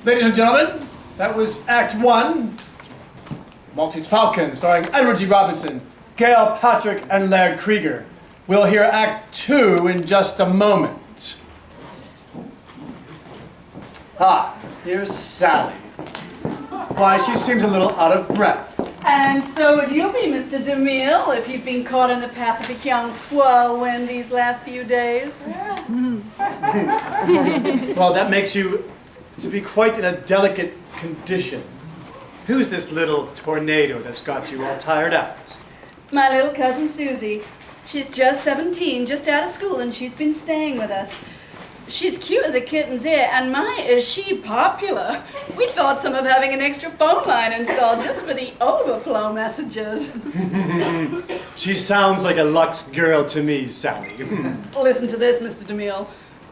Ladies and gentlemen, that was Act 1, Maltese Falcon, starring Edward G. Robinson, Gail Patrick, and Laird Krieger. We'll hear Act 2 in just a moment. Here's Sally. Why, she seems a little out of breath. And so would you be, Mr. DeMille, if you've been caught in the path of a young whirlwind these last few days. Well, that makes you to be quite in a delicate condition. Who's this little tornado that's got you all tired out? My little cousin Susie. She's just 17, just out of school, and she's been staying with us. She's cute as a kitten's ear, and my, is she popular. We thought some of having an extra phone line installed just for the overflow messages. She sounds like a Lux girl to me, Sally. Listen to this, Mr. DeMille.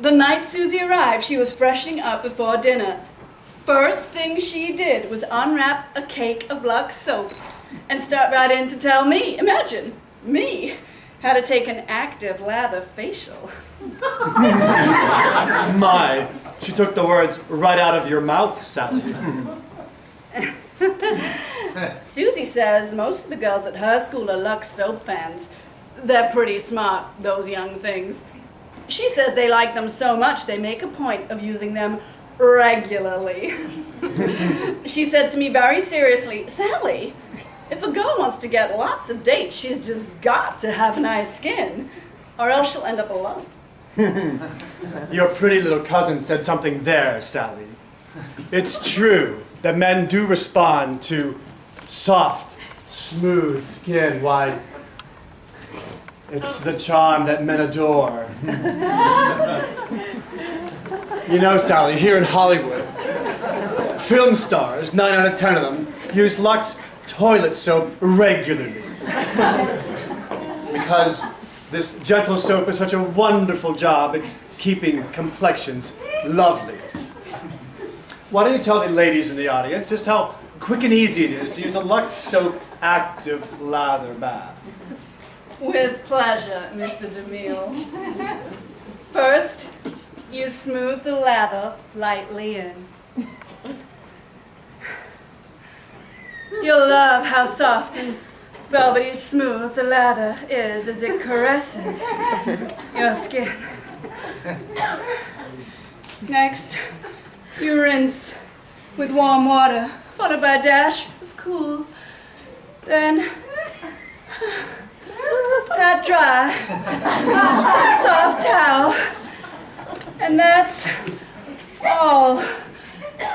The night Susie arrived, she was freshening up before dinner. First thing she did was unwrap a cake of Lux soap and start right in to tell me, imagine, me, how to take an active lather facial. My, she took the words right out of your mouth, Sally. Susie says most of the girls at her school are Lux soap fans. They're pretty smart, those young things. She says they like them so much they make a point of using them regularly. She said to me very seriously, Sally, if a girl wants to get lots of dates, she's just got to have nice skin, or else she'll end up alone. Your pretty little cousin said something there, Sally. It's true that men do respond to soft, smooth skin. Why, it's the charm that men adore. You know, Sally, here in Hollywood, film stars, 9 out of 10 of them, use Lux toilet soap regularly. Because this gentle soap is such a wonderful job at keeping complexions lovely. Why don't you tell the ladies in the audience just how quick and easy it is to use a Lux soap active lather bath? With pleasure, Mr. DeMille. First, you smooth the lather lightly in. You'll love how soft and velvety smooth the lather is as it caresses your skin. Next, you rinse with warm water, followed by a dash of cool. Then, pat dry, soft towel, and that's all.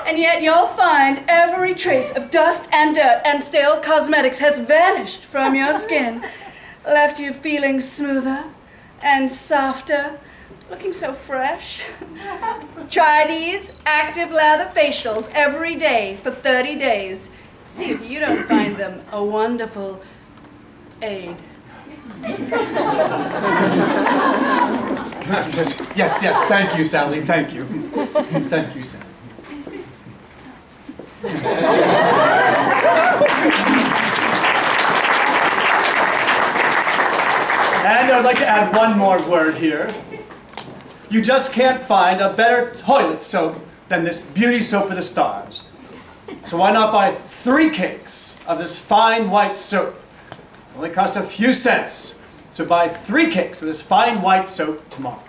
And yet you'll find every trace of dust and dirt and stale cosmetics has vanished from your skin, left you feeling smoother and softer, looking so fresh. Try these active lather facials every day for 30 days. See if you don't find them a wonderful aid. Yes, thank you, Sally, thank you. Thank you, Sally. And I'd like to add one more word here. You just can't find a better toilet soap than this beauty soap of the stars. So why not buy 3 cakes of this fine white soap? It only costs a few cents. So buy 3 cakes of this fine white soap tomorrow.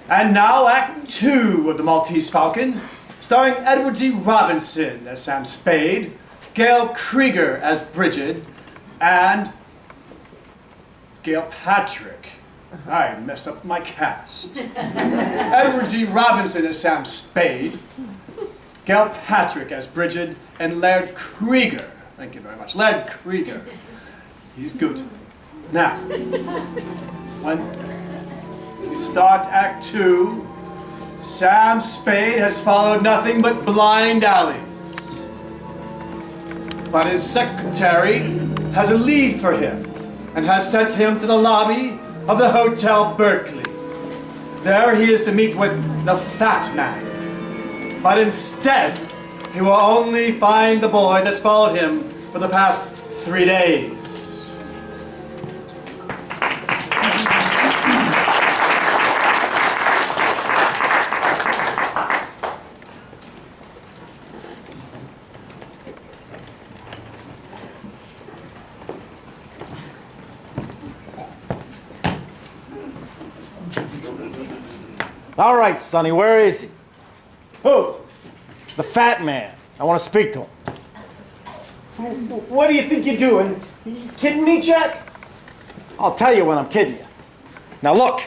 And now Act 2 of the Maltese Falcon, starring Edward G. Robinson as Sam Spade, Gail Krieger as Bridget, and Gail Patrick. I messed up my cast. Edward G. Robinson as Sam Spade, Gail Patrick as Bridget, and Laird Krieger. Thank you very much. Laird Krieger. He's good. Now, when we start Act 2, Sam Spade has followed nothing but blind alleys. But his secretary has a lead for him and has sent him to the lobby of the Hotel Berkeley. There he is to meet with the fat man. But instead, he will only find the boy that's followed him for the past 3 days. All right, Sonny, where is he? Who? The fat man. I want to speak to him. What do you think you're doing? You kidding me, Jack? I'll tell you when I'm kidding you. Now look,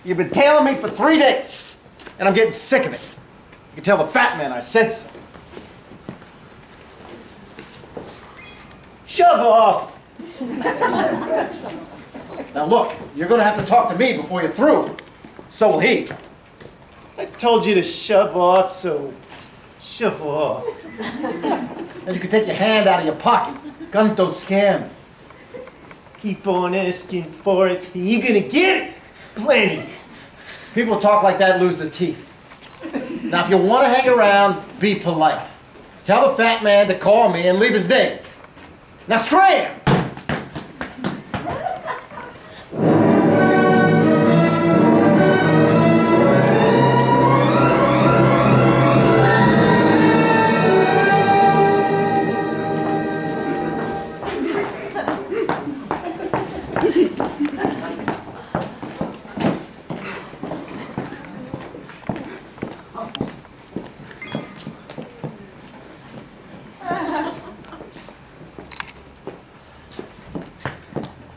you've been tailing me for 3 days, and I'm getting sick of it. You can tell the fat man I said so. Shove off. Now look, you're going to have to talk to me before you're through. So will he. I told you to shove off, so shove off. And you can take your hand out of your pocket. Guns don't scam. Keep on asking for it, and you're gonna get it. Plenty. People talk like that lose their teeth. Now, if you want to hang around, be polite. Tell the fat man to call me and leave his name. Now, scram!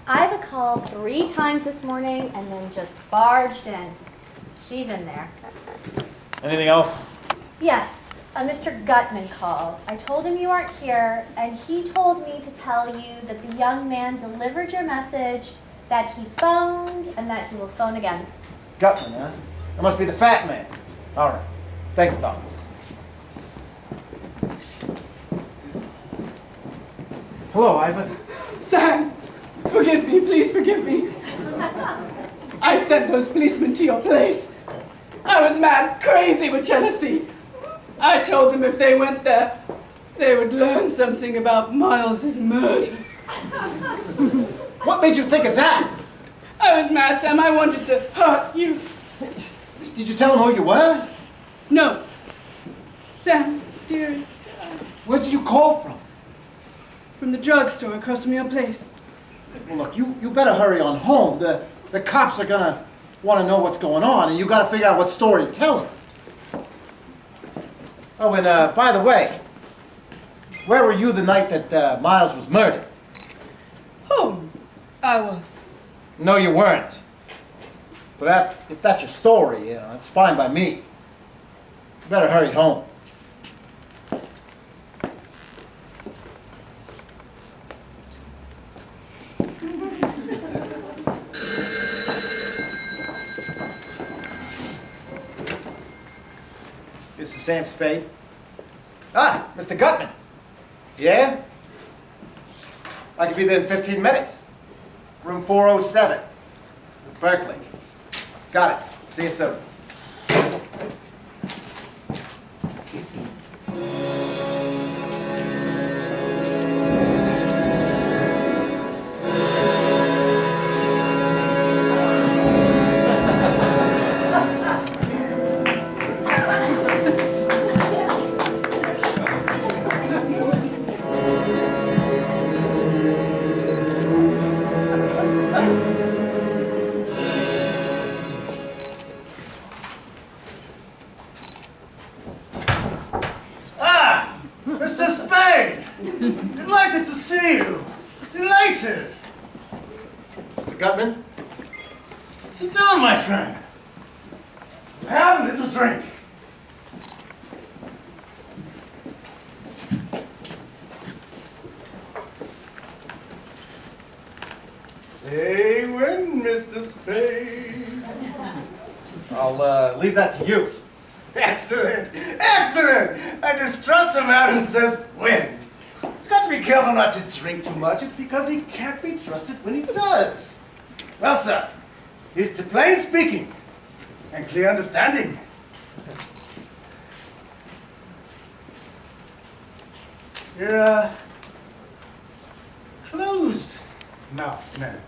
I've called 3 times this morning and then just barged in. She's in there. Anything else? Yes, Mr. Gutman called. I told him you aren't here, and he told me to tell you that the young man delivered your message, that he phoned, and that he will phone again. Gutman, huh? That must be the fat man. All right. Thanks, Doc. Hello, Ivan. Sam, forgive me, please forgive me. I sent those policemen to your place. I was mad, crazy with jealousy. I told them if they went there, they would learn something about Miles's murder. What made you think of that? I was mad, Sam. I wanted to hurt you. Did you tell him who you were? No. Sam, dearest, Where did you call from? from the drugstore across from your place. Well, look, you better hurry on home. The cops are gonna want to know what's going on, and you got to figure out what story to tell them. Oh, and by the way, where were you the night that Miles was murdered? Home. I was. No, you weren't. But if that's your story, you know, it's fine by me. You better hurry home. This is Sam Spade. Ah, Mr. Gutman. Yeah? I could be there in 15 minutes. Room 407. Berkeley. Got it. See you soon. Mr. Spade! Delighted to see you. Delighted. Mr. Gutman? Sit down, my friend. Have a little drink. Say when, Mr. Spade. I'll leave that to you. Excellent! Excellent! I distrust a man who says when. He's got to be careful not to drink too much because he can't be trusted when he does. Well, sir, here's to plain speaking and clear understanding. You're a closed mouth man.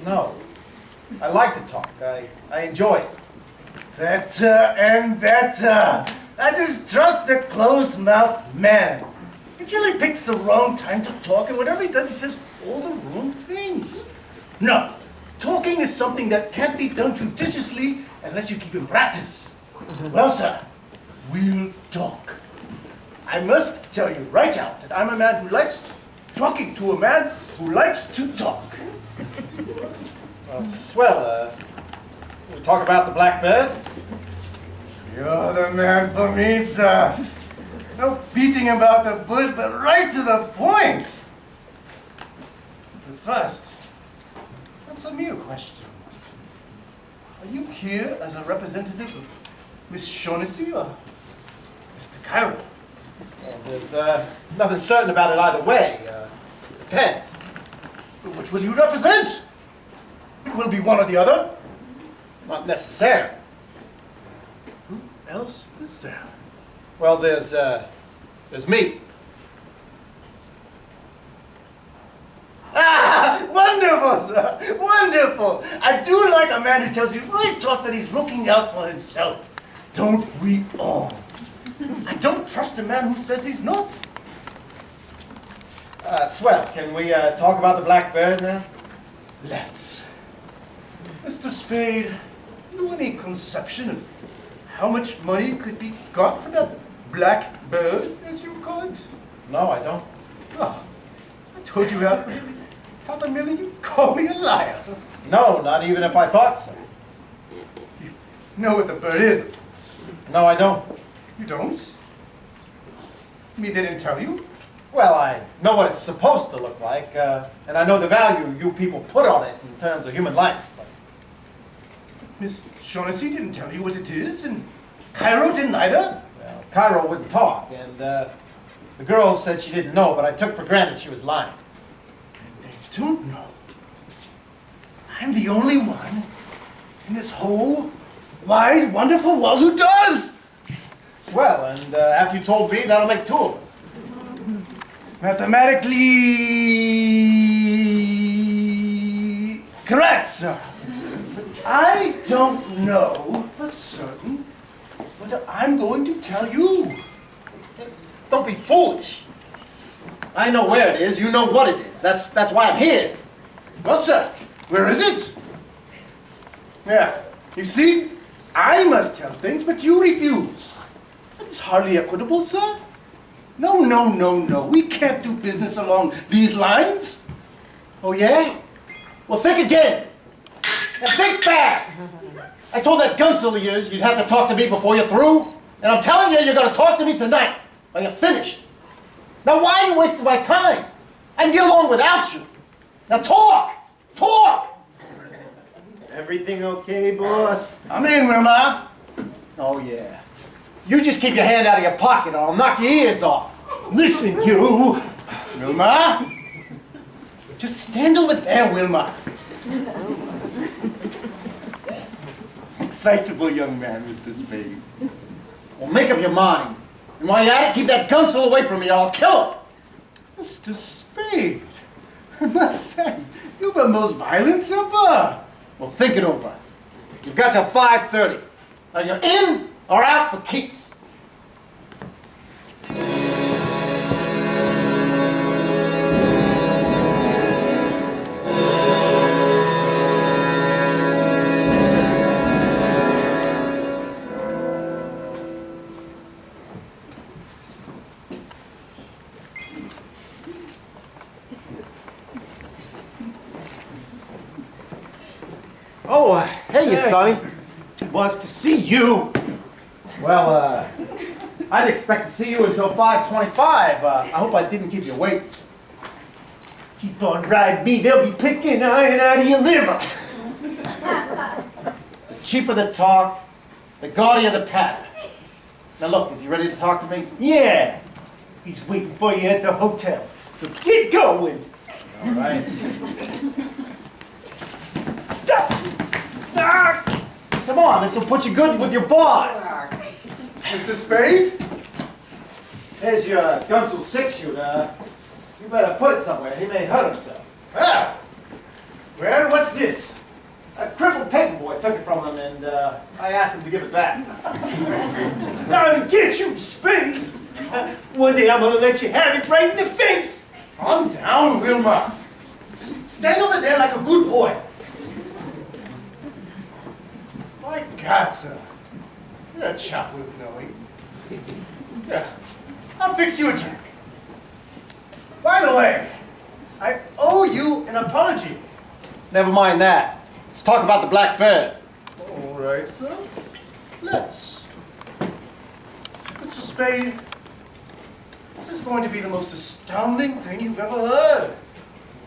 No. I like to talk. I enjoy it. Better and better. I distrust the closed-mouthed man. He really picks the wrong time to talk, and whatever he does, he says all the wrong things. No, talking is something that can't be done judiciously unless you keep in practice. Well, sir, we'll talk. I must tell you right out that I'm a man who likes talking to a man who likes to talk. Swell, we talk about the Blackbird? You're the man for me, sir. No beating about the bush, but right to the point. But first, answer me a question. Are you here as a representative of Miss Shaughnessy or Mr. Cairo? Well, there's nothing certain about it either way. Depends. Which will you represent? It will be one or the other. Not necessarily. Who else is there? Well, there's me. Ah, wonderful, sir. Wonderful. I do like a man who tells you right off that he's looking out for himself. Don't we all? I don't trust a man who says he's not. Swell, can we talk about the Blackbird now? Let's. Mr. Spade, you any conception of how much money could be got for that black bird, as you call it? No, I don't. Oh, I told you $500,000, you call me a liar. No, not even if I thought so. You know what the bird is, of course. No, I don't. You don't? Me, they didn't tell you? Well, I know what it's supposed to look like, and I know the value you people put on it in terms of human life. But Miss Shaughnessy didn't tell you what it is, and Cairo didn't either? well, Cairo wouldn't talk, and the girl said she didn't know, but I took for granted she was lying. They don't know. I'm the only one in this whole wide, wonderful world who does! Swell, and after you told me, that'll make two of us. Mathematically correct, sir. I don't know for certain whether I'm going to tell you. Don't be foolish. I know where it is, you know what it is. That's why I'm here. Well, sir, where is it? Yeah, you see, I must tell things, but you refuse. That's hardly equitable, sir. No, no, no, no. We can't do business along these lines. Oh, yeah? Well, think again. And think fast. I told that gunsel of yours you'd have to talk to me before you're through. And I'm telling you, you're going to talk to me tonight, or you're finished. Now, why are you wasting my time? I can get along without you. Now, talk! Talk! Everything okay, boss? I'm in, Wilma. Oh, yeah. You just keep your hand out of your pocket, or I'll knock your ears off. Listen, you. Wilma. Just stand over there, Wilma. Excitable young man, Mr. Spade. Well, make up your mind. And while you're at it, keep that gunsel away from me, or I'll kill him. Mr. Spade, I must say, you're the most violent ever. Well, think it over. You've got till 5:30. Now you're in or out for keeps. Oh, hey, Sonny. Wants to see you. Well, I didn't expect to see you until 5:25. I hope I didn't keep you waiting. Keep on riding me, they'll be picking iron out of your liver. The cheaper the talk, the gaudier the patter. Now look, is he ready to talk to me? Yeah, he's waiting for you at the hotel. So get going. All right. Come on, this will put you good with your boss. Mr. Spade? There's your Gunsel 6-shooter. You better put it somewhere. He may hurt himself. Ah. Well, what's this? A crippled paper boy took it from him, and I asked him to give it back. Now to get you, Spade. One day I'm gonna let you have it right in the face. Calm down, Wilma. Just stand over there like a good boy. Why My God, sir. You're a chap with knowing. Yeah, I'll fix you a drink. By the way, I owe you an apology. Never mind that. Let's talk about the black bird. All right, sir. Let's. Mr. Spade, this is going to be the most astounding thing you've ever heard.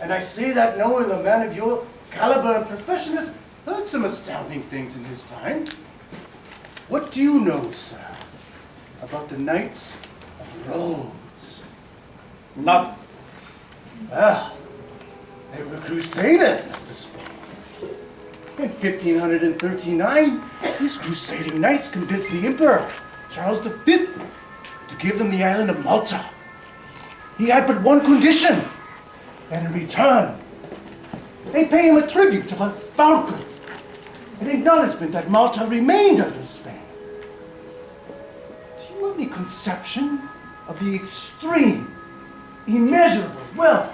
And I say that knowing a man of your caliber and profession has heard some astounding things in his time. What do you know, sir, about the Knights of Rhodes? Nothing. Well, they were crusaders, Mr. Spade. In 1539, these crusading knights convinced the Emperor, Charles V, to give them the island of Malta. He had but one condition, that in return, they pay him a tribute of a falcon, an acknowledgement that Malta remained under Spain. Do you have any conception of the extreme, immeasurable wealth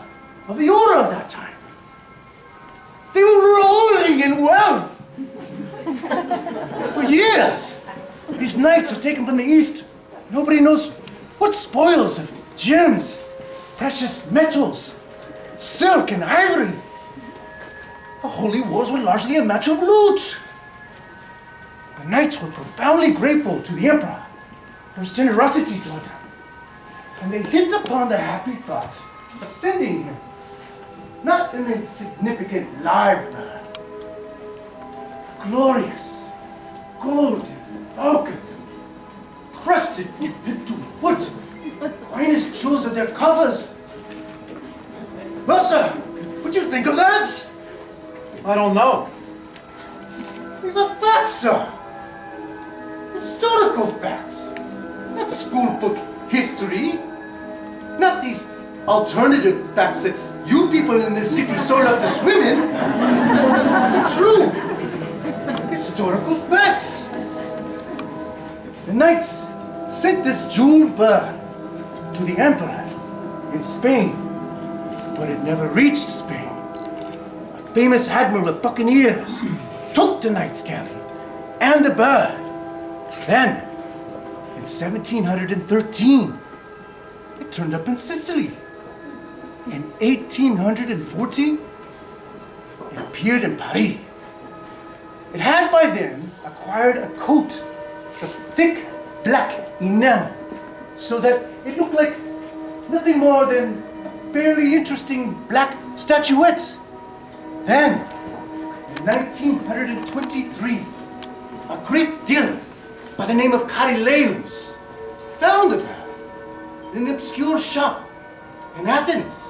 of the order of that time? They were rolling in wealth. For years, these knights are taken from the east. Nobody knows what spoils of gems, precious metals, silk and ivory. The holy wars were largely a matter of loot. The knights were profoundly grateful to the emperor for his generosity toward them. And they hit upon the happy thought of sending him not an insignificant live bird, glorious, golden falcon, crusted from head to foot, finest jewels of their covers. Well, sir, what do you think of that? I don't know. These are facts, sir. Historical facts. Not school book history. Not these alternative facts that you people in this city so love to swim in. True. Historical facts. The knights sent this jeweled bird to the emperor in Spain, but it never reached Spain. A famous admiral of buccaneers took the knight's galley and the bird. Then, in 1713, it turned up in Sicily. In 1840, it appeared in Paris. It had by then acquired a coat of thick black enamel, so that it looked like nothing more than a fairly interesting black statuette. Then, in 1923, a Greek dealer by the name of Carileus found the bird in an obscure shop in Athens.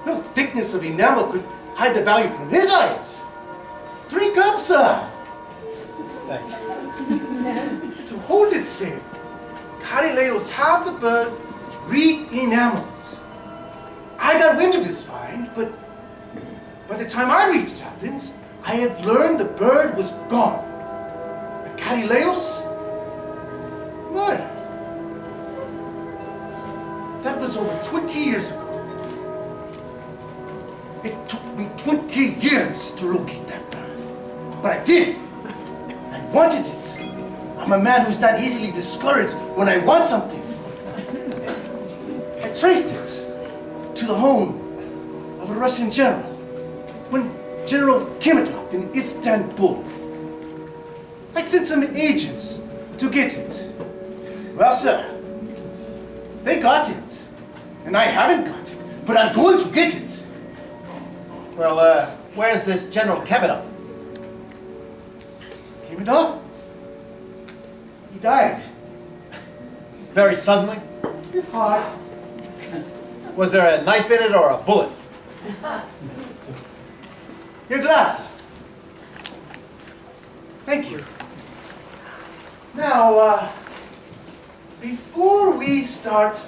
No thickness of enamel could hide the value from his eyes. 3 cups, sir. Thanks. To hold it safe, Carileus had the bird re-enameled. I got wind of his find, but by the time I reached Athens, I had learned the bird was gone. And Carileus, murdered. That was over 20 years ago. It took me 20 years to locate that bird. But I did. I wanted it. I'm a man who's not easily discouraged when I want something. I traced it to the home of a Russian general, one General Kimitov in Istanbul. I sent some agents to get it. Well, sir, they got it. And I haven't got it, but I'm going to get it. Well, where's this General Kevin? Kimitov? He died. Very suddenly? His heart. Was there a knife in it or a bullet? Your glass, sir. Thank you. Now, before we start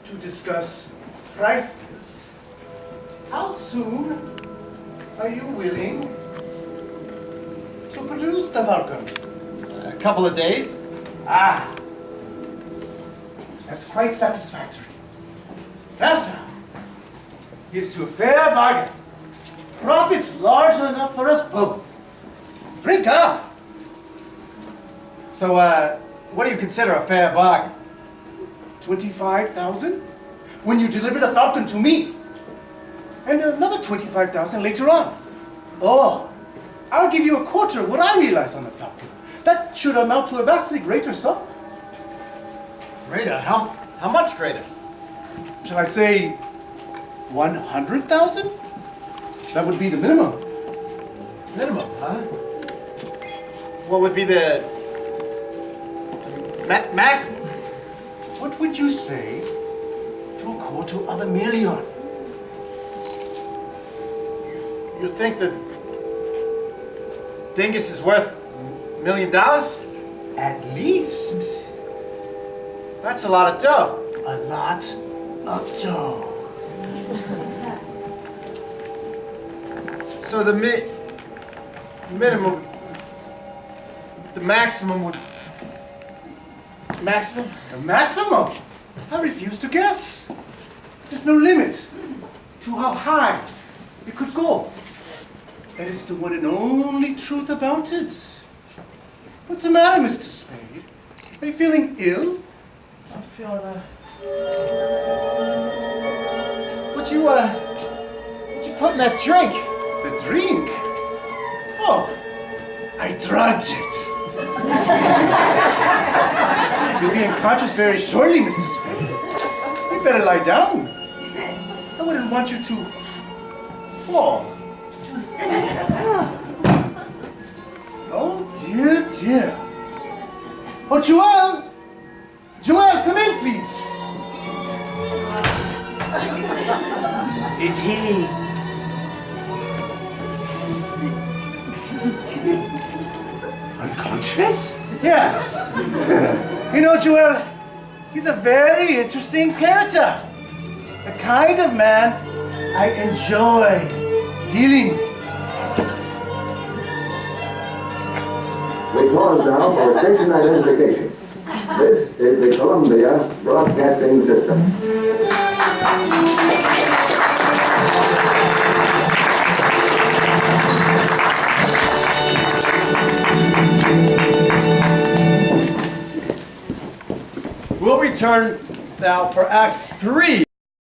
to discuss prices, how soon are you willing to produce the Falcon? A couple of days. Ah, that's quite satisfactory. Now, sir, here's to a fair bargain. Profits large enough for us both. Drink up. So, what do you consider a fair bargain? 25,000 when you deliver the Falcon to me. And another 25,000 later on. Oh, I'll give you a quarter of what I realize on the Falcon. That should amount to a vastly greater sum. Greater? How much greater? Shall I say 100,000? That would be the minimum. Minimum, huh? What would be the maximum? What would you say to $250,000? You think that Dingus is worth $1 million? At least That's a lot of dough. a lot of dough. So the minimum, the maximum would... Maximum? The maximum? I refuse to guess. There's no limit to how high it could go. That is the one and only truth about it. What's the matter, Mr. Spade? Are you feeling ill? I'm feeling what you put in that drink? The drink? Oh, I drugged it. You'll be unconscious very shortly, Mr. Spade. You better lie down. I wouldn't want you to fall. Oh, dear, dear. Oh, Joelle! Joelle, come in, please. Is he... Unconscious? Yes. You know, Joelle, he's a very interesting character. The kind of man I enjoy dealing with. We pause now for station identification. This is the Columbia Broadcasting System. We'll return now for Act 3.